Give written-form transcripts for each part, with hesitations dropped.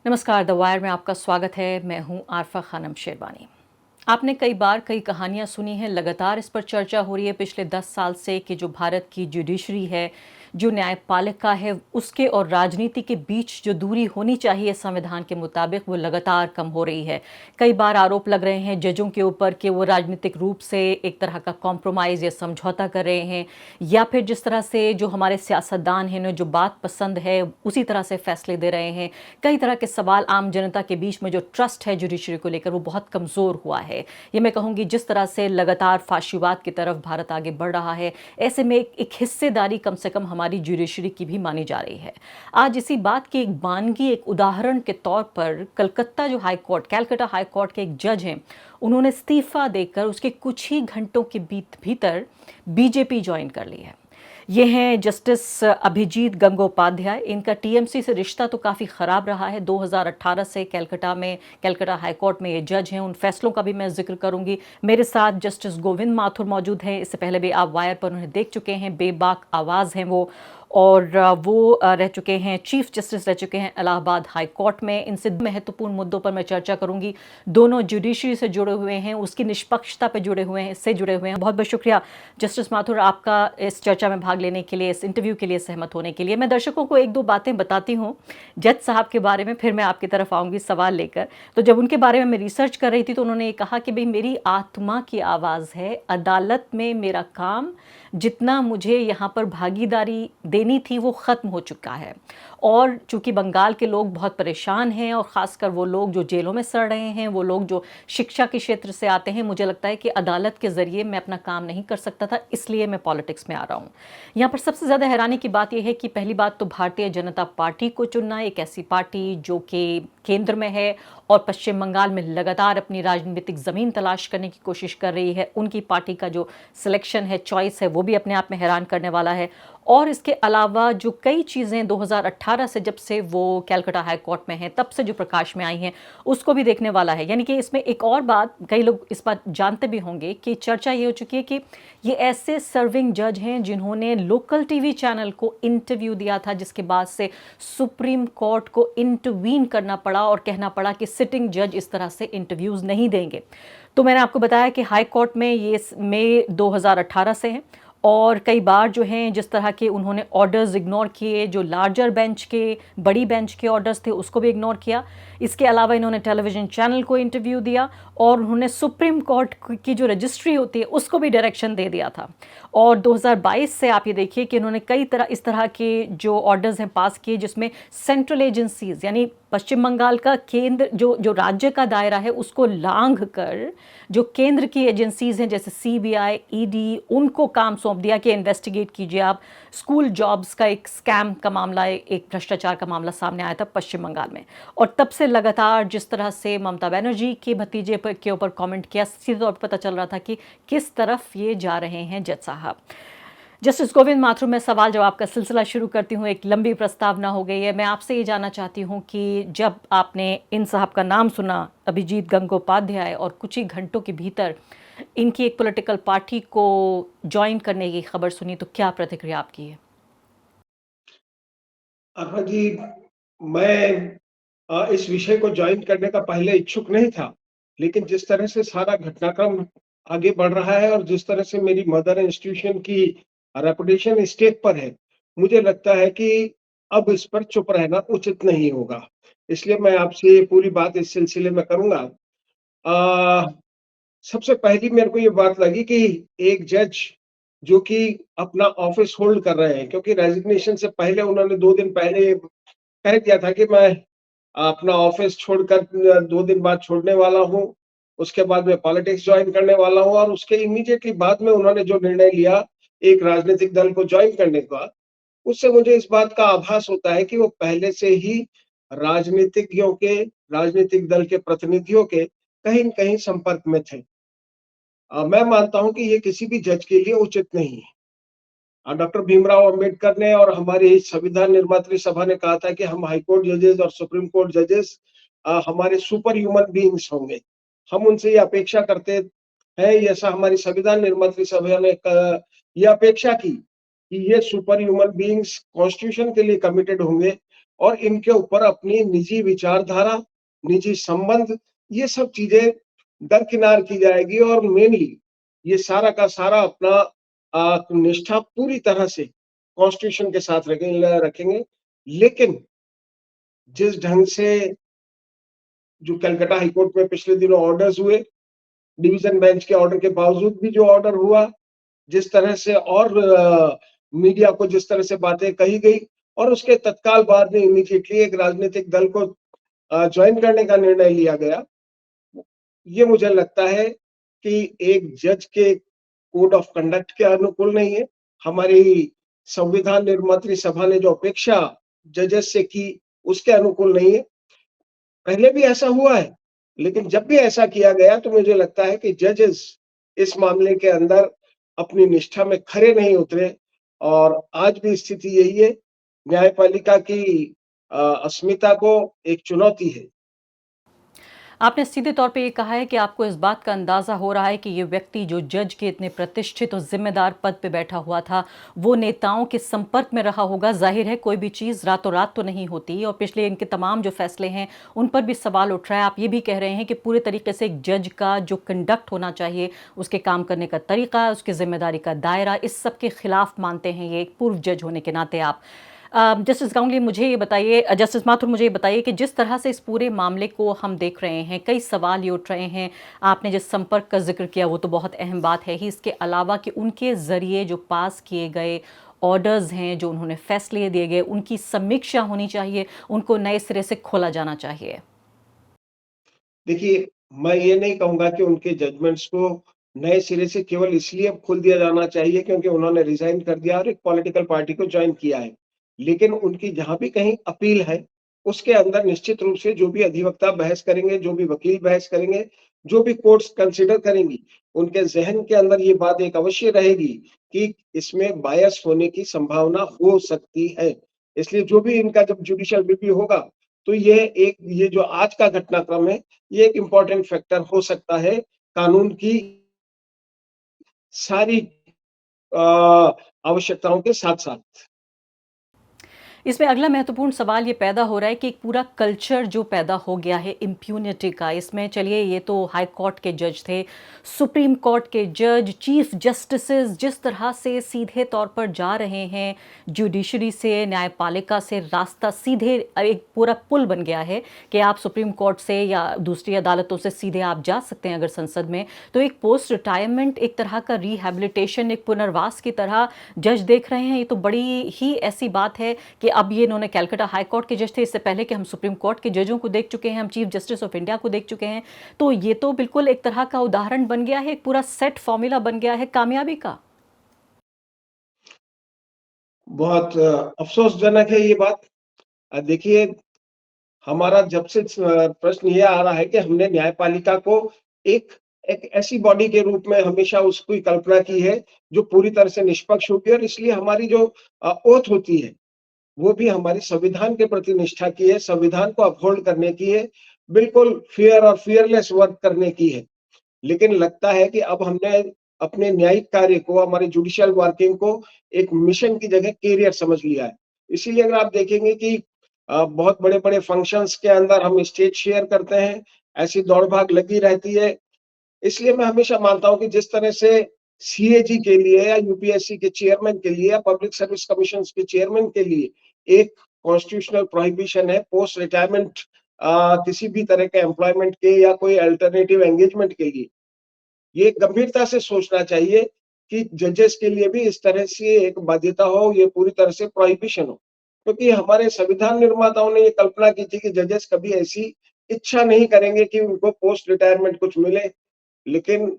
नमस्कार, the wire में आपका स्वागत है। मैं हूं आरफा खानम शेरवानी। आपने कई बार कई कहानियां सुनी हैं, लगातार इस पर चर्चा हो रही है पिछले 10 साल से कि जो भारत की जुडिशरी है, जो न्यायपालिका है, उसके और राजनीति के बीच जो दूरी होनी चाहिए संविधान के मुताबिक, वो लगातार कम हो रही है। कई बार आरोप लग रहे हैं जजों के ऊपर कि वो राजनीतिक रूप से एक तरह का कॉम्प्रोमाइज़ या समझौता कर रहे हैं, या फिर जिस तरह से जो हमारे सियासतदान हैं, जो बात पसंद है उसी तरह से फैसले दे रहे हैं। कई तरह के सवाल आम जनता के बीच में जो ट्रस्ट है जुडिशरी को लेकर, वो बहुत कमज़ोर हुआ है। ये मैं कहूँगी जिस तरह से लगातार फाशीवाद की तरफ भारत आगे बढ़ रहा है, ऐसे में एक हिस्सेदारी कम से कम हमारी जुडिशरी की भी मानी जा रही है। आज इसी बात की एक वानगी, एक उदाहरण के तौर पर कलकत्ता जो high court, Calcutta high court के एक जज हैं, उन्होंने इस्तीफा देकर उसके कुछ ही घंटों के भीतर बीजेपी ज्वाइन कर ली है। ये हैं जस्टिस अभिजीत गंगोपाध्याय। इनका टीएमसी से रिश्ता तो काफ़ी ख़राब रहा है। 2018 से कैलकाटा हाई कोर्ट में ये जज हैं। उन फैसलों का भी मैं जिक्र करूंगी। मेरे साथ जस्टिस गोविंद माथुर मौजूद हैं। इससे पहले भी आप वायर पर उन्हें देख चुके हैं। बेबाक आवाज़ हैं वो, और वो रह चुके हैं, चीफ जस्टिस रह चुके हैं इलाहाबाद हाई कोर्ट में। इनसे महत्वपूर्ण मुद्दों पर मैं चर्चा करूंगी। दोनों जुडिशरी से जुड़े हुए हैं, उसकी निष्पक्षता पे जुड़े हुए हैं, इससे जुड़े हुए हैं। बहुत बहुत शुक्रिया जस्टिस माथुर आपका इस चर्चा में भाग लेने के लिए, इस इंटरव्यू के लिए सहमत होने के लिए। मैं दर्शकों को एक दो बातें बताती हूँ जज साहब के बारे में, फिर मैं आपकी तरफ आऊँगी सवाल लेकर। तो जब उनके बारे में मैं रिसर्च कर रही थी तो उन्होंने ये कहा कि भाई मेरी आत्मा की आवाज़ है, अदालत में मेरा काम, जितना मुझे यहाँ पर भागीदारी देनी थी वो ख़त्म हो चुका है। और चूँकि बंगाल के लोग बहुत परेशान हैं, और ख़ासकर वो लोग जो जेलों में सड़ रहे हैं, वो लोग जो शिक्षा के क्षेत्र से आते हैं, मुझे लगता है कि अदालत के ज़रिए मैं अपना काम नहीं कर सकता था, इसलिए मैं पॉलिटिक्स में आ रहा हूँ। यहाँ पर सबसे ज़्यादा हैरानी की बात यह है कि पहली बात तो भारतीय जनता पार्टी को चुनना, एक ऐसी पार्टी जो कि केंद्र में है और पश्चिम बंगाल में लगातार अपनी राजनीतिक ज़मीन तलाश करने की कोशिश कर रही है, उनकी पार्टी का जो सिलेक्शन है, चॉइस है, वो भी अपने आप में हैरान करने वाला है। और इसके अलावा जो कई चीज़ें 2018 से, जब से वो कैलकाटा हाई कोर्ट में हैं, तब से जो प्रकाश में आई हैं, उसको भी देखने वाला है। यानी कि इसमें एक और बात, कई लोग इस बात जानते भी होंगे कि चर्चा ये हो चुकी है कि ये ऐसे सर्विंग जज हैं जिन्होंने लोकल टीवी चैनल को इंटरव्यू दिया था, जिसके बाद से सुप्रीम कोर्ट को इंटरवीन करना पड़ा और कहना पड़ा कि सिटिंग जज इस तरह से इंटरव्यूज़ नहीं देंगे। तो मैंने आपको बताया कि हाई कोर्ट में ये मई 2018 से है, और कई बार जो हैं जिस तरह के उन्होंने ऑर्डर्स इग्नोर किए, जो लार्जर बेंच के, बड़ी बेंच के ऑर्डर्स थे, उसको भी इग्नोर किया। इसके अलावा इन्होंने टेलीविज़न चैनल को इंटरव्यू दिया, और उन्होंने सुप्रीम कोर्ट की जो रजिस्ट्री होती है उसको भी डायरेक्शन दे दिया था। और 2022 से आप ये देखिए कि इन्होंने कई तरह इस तरह के जो ऑर्डर्स हैं पास किए, जिसमें सेंट्रल एजेंसीज़, यानी पश्चिम बंगाल का केंद्र, जो राज्य का दायरा है, उसको लांघ कर जो केंद्र की एजेंसीज़ हैं जैसे सीबीआई, ईडी, उनको काम सौंप दिया कि इन्वेस्टिगेट कीजिए आप। स्कूल जॉब्स का एक स्कैम का मामला, एक भ्रष्टाचार का मामला सामने आया था पश्चिम बंगाल में, और तब से लगातार जिस तरह से ममता बनर्जी के भतीजे के ऊपर कमेंट किया, सीधे तौर पर पता चल रहा था कि किस तरफ ये जा रहे हैं जज साहब। जस्टिस गोविंद माथुर, मैं सवाल जवाब का सिलसिला शुरू करती हूँ। एक लंबी प्रस्तावना हो गई है। मैं आपसे ये जानना चाहती हूँ कि जब आपने इन साहब का नाम सुना, अभिजीत गंगोपाध्याय, और कुछ ही घंटों के भीतर इनकी एक पॉलिटिकल पार्टी को ज्वाइन करने की खबर सुनी, तो क्या प्रतिक्रिया आपकी है? अरफा जी, मैं इस विषय को ज्वाइन करने का पहले इच्छुक नहीं था, लेकिन जिस तरह से सारा घटनाक्रम आगे बढ़ रहा है और जिस तरह से मेरी मदर इंस्टीट्यूशन की रेपुटेशन स्टेक पर है, मुझे लगता है कि अब इस पर चुप रहना उचित नहीं होगा। इसलिए मैं आपसे ये पूरी बात इस सिलसिले में करूँगा। अ, सबसे पहली मेरे को ये बात लगी कि एक जज जो कि अपना ऑफिस होल्ड कर रहे हैं, क्योंकि रेजिग्नेशन से पहले उन्होंने 2 दिन पहले कह दिया था कि मैं अपना ऑफिस छोड़कर 2 दिन बाद छोड़ने वाला हूँ। उसके बाद मैं पॉलिटिक्स जॉइन करने वाला हूँ, और उसके इमीडिएटली बाद में उन्होंने जो निर्णय लिया एक राजनीतिक दल को जॉइन करने का, उससे मुझे इस बात का आभास होता है कि वो पहले से ही राजनीतिज्ञों के, राजनीतिक दल के प्रतिनिधियों के कहीं न कहीं संपर्क में थे। मैं मानता हूँ कि ये किसी भी जज के लिए उचित नहीं है। डॉक्टर भीमराव अंबेडकर ने और हमारी संविधान निर्मात्री सभा ने कहा था कि हम हाई कोर्ट जजेस और सुप्रीम कोर्ट जजेस हमारे सुपर ह्यूमन बीइंग्स होंगे। हम उनसे ये अपेक्षा करते हैं, ऐसा हमारी संविधान निर्मात्री सभा ने ये अपेक्षा की कि ये सुपर ह्यूमन बीइंग्स कॉन्स्टिट्यूशन के लिए कमिटेड होंगे और इनके ऊपर अपनी निजी विचारधारा, निजी संबंध, ये सब चीज़ें दरकिनार की जाएगी और मेनली ये सारा का सारा अपना निष्ठा पूरी तरह से कॉन्स्टिट्यूशन के साथ रखेंगे। लेकिन जिस ढंग से जो कलकत्ता हाई कोर्ट में पिछले दिनों ऑर्डर्स हुए, डिवीज़न बेंच के ऑर्डर के बावजूद भी जो ऑर्डर हुआ, जिस तरह से और मीडिया को जिस तरह से बातें कही गई और उसके तत्काल बाद में इमीडिएटली एक राजनीतिक दल को जॉइन करने का निर्णय लिया गया। ये मुझे लगता है कि एक जज के कोड ऑफ कंडक्ट के अनुकूल नहीं है। हमारी संविधान निर्मात्री सभा ने जो अपेक्षा जजेस से की, उसके अनुकूल नहीं है। पहले भी ऐसा हुआ है, लेकिन जब भी ऐसा किया गया तो मुझे लगता है कि जजेस इस मामले के अंदर अपनी निष्ठा में खरे नहीं उतरे और आज भी स्थिति यही है। न्यायपालिका की अस्मिता को एक चुनौती है। आपने सीधे तौर पे ये कहा है कि आपको इस बात का अंदाज़ा हो रहा है कि ये व्यक्ति जो जज के इतने प्रतिष्ठित और जिम्मेदार पद पे बैठा हुआ था, वो नेताओं के संपर्क में रहा होगा। जाहिर है कोई भी चीज़ रातों रात तो नहीं होती और पिछले इनके तमाम जो फैसले हैं उन पर भी सवाल उठ रहा है। आप ये भी कह रहे हैं कि पूरे तरीके से एक जज का जो कंडक्ट होना चाहिए, उसके काम करने का तरीका, उसकी जिम्मेदारी का दायरा, इस सब के खिलाफ मानते हैं ये एक पूर्व जज होने के नाते आप। जस्टिस गांगुली मुझे ये बताइए, जस्टिस माथुर मुझे ये बताइए कि जिस तरह से इस पूरे मामले को हम देख रहे हैं, कई सवाल ये उठ रहे हैं। आपने जिस संपर्क का जिक्र किया वो तो बहुत अहम बात है ही, इसके अलावा कि उनके ज़रिए जो पास किए गए ऑर्डर्स हैं, जो उन्होंने फैसले दिए गए, उनकी समीक्षा होनी चाहिए, उनको नए सिरे से खोला जाना चाहिए। देखिए, मैं ये नहीं कहूँगा कि उनके जजमेंट्स को नए सिरे से केवल इसलिए खोल दिया जाना चाहिए क्योंकि उन्होंने रिज़ाइन कर दिया और एक पॉलिटिकल पार्टी को जॉइन किया है। लेकिन उनकी जहाँ भी कहीं अपील है, उसके अंदर निश्चित रूप से जो भी अधिवक्ता बहस करेंगे, जो भी वकील बहस करेंगे, जो भी कोर्ट्स कंसिडर करेंगी, उनके ज़हन के अंदर ये बात एक अवश्य रहेगी कि इसमें बायस होने की संभावना हो सकती है। इसलिए जो भी इनका जब जुडिशियल रिव्यू होगा, तो ये जो आज का घटनाक्रम है, ये एक इम्पोर्टेंट फैक्टर हो सकता है कानून की सारी अ, आवश्यकताओं के साथ-साथ। इसमें अगला महत्वपूर्ण सवाल ये पैदा हो रहा है कि एक पूरा कल्चर जो पैदा हो गया है इम्प्यूनिटी का। इसमें चलिए ये तो हाई कोर्ट के जज थे, सुप्रीम कोर्ट के जज, चीफ जस्टिसेस जिस तरह से सीधे तौर पर जा रहे हैं जुडिशरी से, न्यायपालिका से रास्ता सीधे एक पूरा पुल बन गया है कि आप सुप्रीम कोर्ट से या दूसरी अदालतों से सीधे आप जा सकते हैं अगर संसद में। तो एक पोस्ट रिटायरमेंट, एक तरह का रिहैबिलिटेशन, एक पुनर्वास की तरह जज देख रहे हैं। ये तो बड़ी ही ऐसी बात है कि अब ये इन्होंने कलकत्ता हाई कोर्ट के जज थे, इससे पहले कि हम सुप्रीम कोर्ट के जजों को देख चुके हैं, हम चीफ जस्टिस ऑफ इंडिया को देख चुके हैं। तो ये तो बिल्कुल एक तरह का उदाहरण बन गया है, एक पूरा सेट फॉर्मूला बन गया है कामयाबी का। बहुत अफ़सोसजनक है ये बात। देखिए, हमारा जब से प्रश्न ये आ रहा है कि हमने न्यायपालिका को एक एक ऐसी बॉडी के रूप में हमेशा उसकी कल्पना की है, जो पूरी तरह से निष्पक्ष होगी और इसलिए हमारी जो ओथ होती है, वो भी हमारे संविधान के प्रति निष्ठा की है, संविधान को अपहोल्ड करने की है, बिल्कुल फेयर और फियरलेस वर्क करने की है। लेकिन लगता है कि अब हमने अपने न्यायिक कार्य को, हमारी जुडिशियल वर्किंग को एक मिशन की जगह कैरियर समझ लिया है। इसीलिए अगर आप देखेंगे कि बहुत बड़े-बड़े फंक्शंस के अंदर हम स्टेज शेयर करते हैं, ऐसी दौड़-भाग लगी रहती है। इसलिए मैं हमेशा मानता हूँ कि जिस तरह से सीएजी के लिए या यूपीएससी के चेयरमैन के लिए या पब्लिक सर्विस कमिशंस के चेयरमैन के लिए एक कॉन्स्टिट्यूशनल प्रोहिबिशन है पोस्ट रिटायरमेंट किसी भी तरह के एम्प्लॉयमेंट के या कोई अल्टरनेटिव एंगेजमेंट के लिए, ये गंभीरता से सोचना चाहिए कि जजेस के लिए भी इस तरह से एक बाध्यता हो, ये पूरी तरह से प्रोहिबिशन हो। क्योंकि हमारे संविधान निर्माताओं ने ये कल्पना की थी कि जजेस कभी ऐसी इच्छा नहीं करेंगे कि उनको पोस्ट रिटायरमेंट कुछ मिले। लेकिन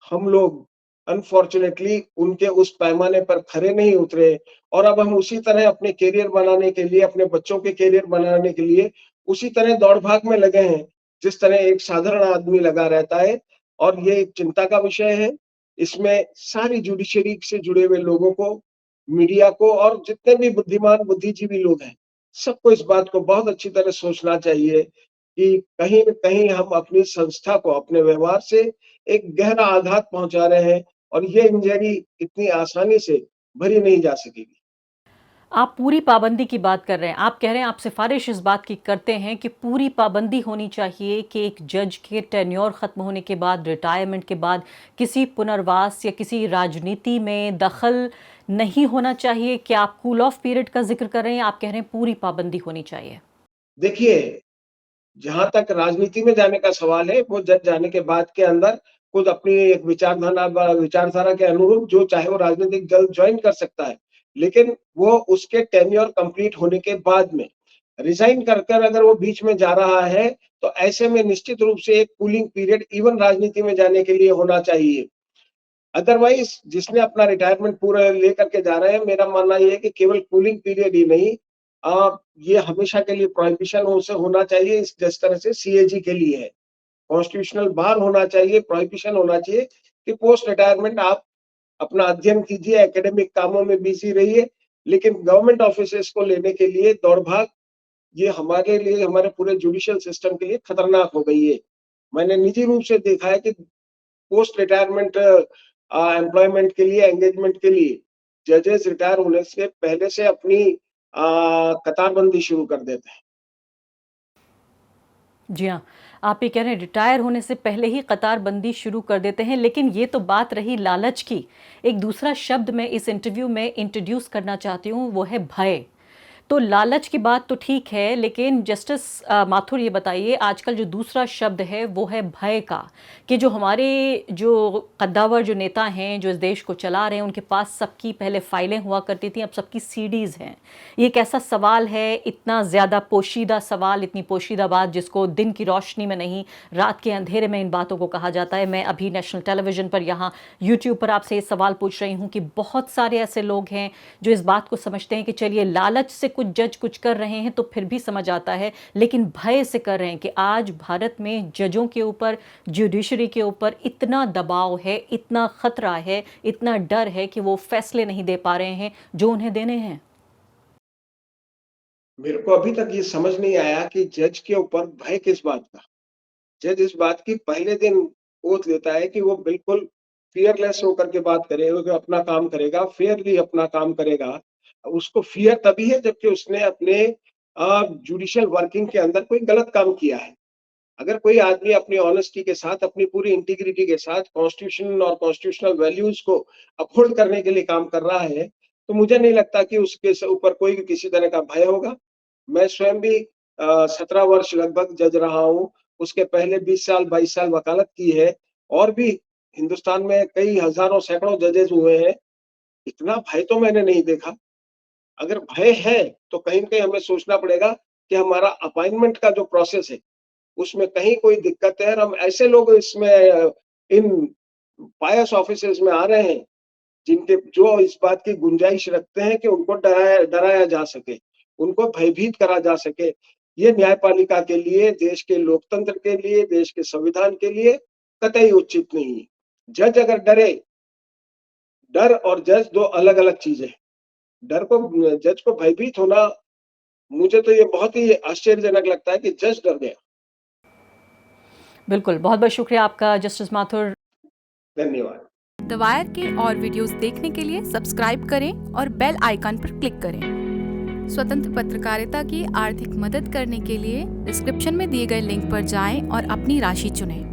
हम लोग अनफॉर्चुनेटली उनके उस पैमाने पर खरे नहीं उतरे और अब हम उसी तरह अपने करियर बनाने के लिए, अपने बच्चों के करियर बनाने के लिए उसी तरह दौड़-भाग में लगे हैं, जिस तरह एक साधारण आदमी लगा रहता है और ये एक चिंता का विषय है। इसमें सारी जुडिशरी से जुड़े हुए लोगों को, मीडिया को और जितने भी बुद्धिमान बुद्धिजीवी लोग हैं, सबको इस बात को बहुत अच्छी तरह सोचना चाहिए कि कहीं न कहीं हम अपनी संस्था को अपने व्यवहार से एक गहरा आघात पहुँचा रहे हैं और ये इंजरी इतनी आसानी से भरी नहीं जा सकेगी। आप पूरी पाबंदी की बात कर रहे हैं, आप कह रहे हैं, आप सिफारिश इस बात की करते हैं कि पूरी पाबंदी होनी चाहिए कि एक जज के टेन्योर ख़त्म होने के बाद, रिटायरमेंट के बाद किसी पुनर्वास या किसी राजनीति में दखल नहीं होना चाहिए। क्या आप कूल ऑफ पीरियड का जिक्र कर रहे हैं? आप कह रहे हैं पूरी पाबंदी होनी चाहिए। देखिए, जहाँ तक राजनीति में जाने का सवाल है, वो जज जाने के बाद के अंदर खुद अपनी एक विचारधारा के अनुरूप जो चाहे वो राजनीतिक दल जॉइन कर सकता है। लेकिन वो उसके टेन्योर कंप्लीट होने के बाद में रिज़ाइन कर कर अगर वो बीच में जा रहा है, तो ऐसे में निश्चित रूप से एक कूलिंग पीरियड इवन राजनीति में जाने के लिए होना चाहिए। अदरवाइज़ जिसने अपना रिटायरमेंट पूरा लेकर के जा रहे हैं, मेरा मानना ये है कि केवल कूलिंग पीरियड ही नहीं ये हमेशा के लिए प्रोहिबिशन उसे होना चाहिए इस जिस तरह से सीएजी के लिए है। कॉन्स्टिट्यूशनल बार होना चाहिए, प्रोहिबिशन होना चाहिए कि पोस्ट रिटायरमेंट आप अपना अध्ययन कीजिए, एकेडमिक कामों में बिज़ी रहिए, लेकिन गवर्नमेंट ऑफिसेज़ को लेने के लिए दौड़-भाग ये हमारे लिए, हमारे पूरे जुडिशियल सिस्टम के लिए खतरनाक हो गई है। मैंने निजी रूप से देखा है कि पोस्ट रिटायरमेंट एम्प्लॉयमेंट के लिए, एंगेजमेंट के लिए जजेस रिटायर होने से पहले से अपनी कतारबंदी शुरू कर देते हैं। जी हाँ, आप ये कह रहे हैं रिटायर होने से पहले ही कतारबंदी शुरू कर देते हैं, लेकिन ये तो बात रही लालच की। एक दूसरा शब्द मैं इस इंटरव्यू में इंट्रोड्यूस करना चाहती हूँ, वो है भय। तो लालच की बात तो ठीक है, लेकिन जस्टिस माथुर ये बताइए, आजकल जो दूसरा शब्द है वो है भय का, कि जो हमारे जो कद्दावर जो नेता हैं जो इस देश को चला रहे हैं, उनके पास सबकी पहले फाइलें हुआ करती थी, अब सबकी सीडीज़ हैं। ये एक ऐसा सवाल है, इतना ज़्यादा पोशीदा सवाल, इतनी पोशीदा बात जिसको दिन की रोशनी में नहीं, रात के अंधेरे में इन बातों को कहा जाता है। मैं अभी नेशनल टेलीविज़न पर, यहाँ यूट्यूब पर आपसे ये सवाल पूछ रही हूँ कि बहुत सारे ऐसे लोग हैं जो इस बात को समझते हैं कि चलिए लालच से कुछ जज कुछ कर रहे हैं तो फिर भी समझ आता है, लेकिन भय से कर रहे हैं कि आज भारत में जजों के ऊपर, जुडिशरी के ऊपर इतना दबाव है, इतना खतरा है, इतना डर है कि वो फैसले नहीं दे पा रहे हैं जो उन्हें देने हैं। मेरे को अभी तक ये समझ नहीं आया कि जज के ऊपर भय किस बात का? जज इस बात की पहले दिन ओथ लेता है कि वो बिल्कुल फ़ियरलेस होकर के बात करेगा, अपना काम करेगा, फेयरली अपना काम करेगा। उसको फ़ियर तभी है जबकि उसने अपने जुडिशियल वर्किंग के अंदर कोई गलत काम किया है। अगर कोई आदमी अपनी ऑनेस्टी के साथ, अपनी पूरी इंटीग्रिटी के साथ कॉन्स्टिट्यूशन और कॉन्स्टिट्यूशनल वैल्यूज़ को अपहोल्ड करने के लिए काम कर रहा है, तो मुझे नहीं लगता कि उसके ऊपर कोई भी किसी तरह का भय होगा। मैं स्वयं भी 17 वर्ष लगभग जज रहा हूँ। उसके पहले 20 साल, 22 साल वकालत की है और भी हिंदुस्तान में कई हज़ारों, सैकड़ों जजेस हुए हैं। इतना भय तो मैंने नहीं देखा। अगर भय है, तो कहीं न कहीं हमें सोचना पड़ेगा कि हमारा अपॉइंटमेंट का जो प्रोसेस है, उसमें कहीं कोई दिक्कत है और हम ऐसे लोग इसमें इन पायस ऑफिसेज़ में आ रहे हैं, जिनके जो इस बात की गुंजाइश रखते हैं कि उनको डराया डराया जा सके, उनको भयभीत करा जा सके। ये न्यायपालिका के लिए, देश के लोकतंत्र के लिए, देश के संविधान के लिए कतई उचित नहीं है। जज अगर डरे, डर और जज 2 अलग-अलग चीज़ें हैं। डर को जज को भयभीत होना, मुझे तो ये बहुत ही आश्चर्यजनक लगता है कि जज डर गया। बिल्कुल, बहुत-बहुत शुक्रिया आपका जस्टिस माथुर। धन्यवाद। द वायर के और वीडियोस देखने के लिए सब्सक्राइब करें और बेल आइकन पर क्लिक करें। स्वतंत्र पत्रकारिता की आर्थिक मदद करने के लिए डिस्क्रिप्शन में दिए गए लिंक पर जाएं और अपनी राशि चुनें।